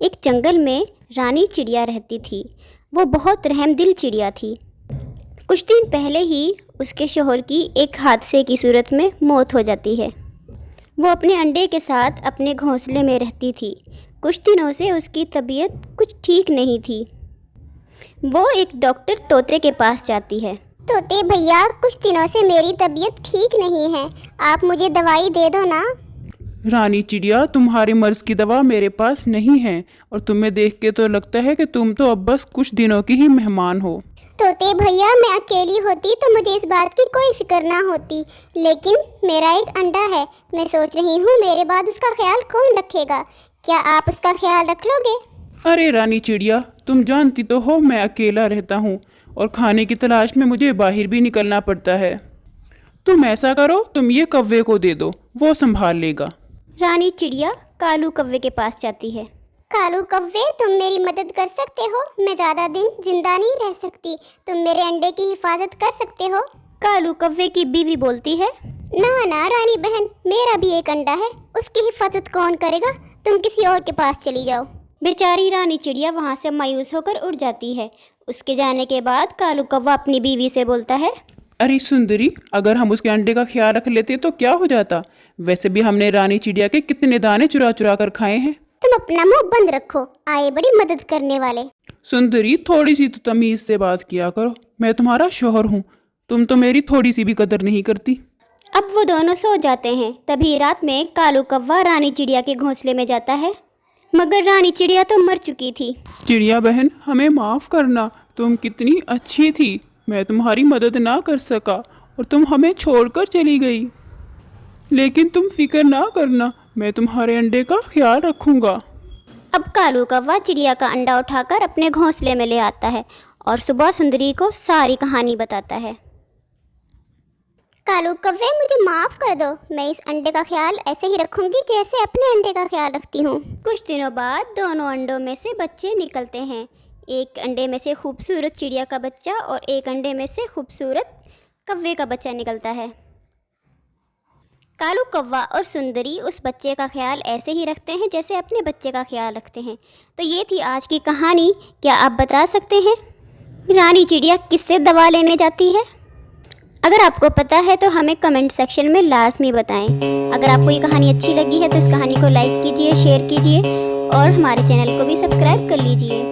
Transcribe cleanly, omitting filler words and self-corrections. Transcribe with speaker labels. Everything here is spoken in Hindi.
Speaker 1: एक जंगल में रानी चिड़िया रहती थी। वो बहुत रहमदिल चिड़िया थी। कुछ दिन पहले ही उसके शौहर की एक हादसे की सूरत में मौत हो जाती है। वो अपने अंडे के साथ अपने घोंसले में रहती थी। कुछ दिनों से उसकी तबीयत कुछ ठीक नहीं थी। वो एक डॉक्टर तोते के पास जाती है।
Speaker 2: तोते भैया, कुछ दिनों से मेरी तबीयत ठीक नहीं है, आप मुझे दवाई दे दो ना।
Speaker 3: रानी चिड़िया, तुम्हारे मर्ज की दवा मेरे पास नहीं है और तुम्हें देख के तो लगता है कि तुम तो अब बस कुछ दिनों की ही मेहमान हो।
Speaker 2: तोते भैया, मैं अकेली होती तो मुझे इस बात की कोई फिक्र ना होती, लेकिन मेरा एक अंडा है। मैं सोच रही हूँ मेरे बाद उसका ख्याल कौन रखेगा। क्या आप उसका ख्याल रख लोगे?
Speaker 3: अरे रानी चिड़िया, तुम जानती तो हो मैं अकेला रहता हूँ और खाने की तलाश में मुझे बाहर भी निकलना पड़ता है। तुम ऐसा करो, तुम ये कौवे को दे दो, वो संभाल लेगा।
Speaker 1: रानी चिड़िया कालू कौवे के पास जाती है।
Speaker 2: कालू कौवे, तुम मेरी मदद कर सकते हो। मैं ज़्यादा दिन जिंदा नहीं रह सकती, तुम मेरे अंडे की हिफाजत कर सकते हो।
Speaker 1: कालू कौवे की बीवी बोलती है,
Speaker 2: ना ना रानी बहन, मेरा भी एक अंडा है, उसकी हिफाजत कौन करेगा? तुम किसी और के पास चली जाओ।
Speaker 1: बेचारी रानी चिड़िया वहाँ से मायूस होकर उड़ जाती है। उसके जाने के बाद कालू कौवा अपनी बीवी से बोलता है,
Speaker 3: अरे सुंदरी, अगर हम उसके अंडे का ख्याल रख लेते तो क्या हो जाता। वैसे भी हमने रानी चिड़िया के कितने दाने चुरा चुरा कर खाए हैं।
Speaker 2: तुम अपना मुंह बंद रखो, आए बड़ी मदद करने वाले।
Speaker 3: सुंदरी, थोड़ी सी तो तमीज से बात किया करो। मैं तुम्हारा शौहर हूँ, तुम तो मेरी थोड़ी सी भी कदर नहीं करती।
Speaker 1: अब वो दोनों सो जाते हैं। तभी रात में कालू कौवा रानी चिड़िया के घोंसले में जाता है, मगर रानी चिड़िया तो मर चुकी थी।
Speaker 3: चिड़िया बहन, हमें माफ़ करना, तुम कितनी अच्छी थी। मैं तुम्हारी मदद ना कर सका और तुम हमें छोड़कर चली गई, लेकिन तुम फिक्र ना करना, मैं तुम्हारे अंडे का ख्याल रखूँगा।
Speaker 1: अब कालू कौवा चिड़िया का अंडा उठाकर अपने घोंसले में ले आता है और सुबह सुंदरी को सारी कहानी बताता है।
Speaker 2: कालू कौवे, मुझे माफ़ कर दो, मैं इस अंडे का ख्याल ऐसे ही रखूंगी जैसे अपने अंडे का ख्याल रखती हूँ।
Speaker 1: कुछ दिनों बाद दोनों अंडों में से बच्चे निकलते हैं। एक अंडे में से खूबसूरत चिड़िया का बच्चा और एक अंडे में से खूबसूरत कौवे का बच्चा निकलता है। कालू कौवा और सुंदरी उस बच्चे का ख्याल ऐसे ही रखते हैं जैसे अपने बच्चे का ख्याल रखते हैं। तो ये थी आज की कहानी। क्या आप बता सकते हैं रानी चिड़िया किससे दवा लेने जाती है? अगर आपको पता है तो हमें कमेंट सेक्शन में लाजमी बताएं। अगर आपको ये कहानी अच्छी लगी है तो इस कहानी को लाइक कीजिए, शेयर कीजिए और हमारे चैनल को भी सब्सक्राइब कर लीजिए।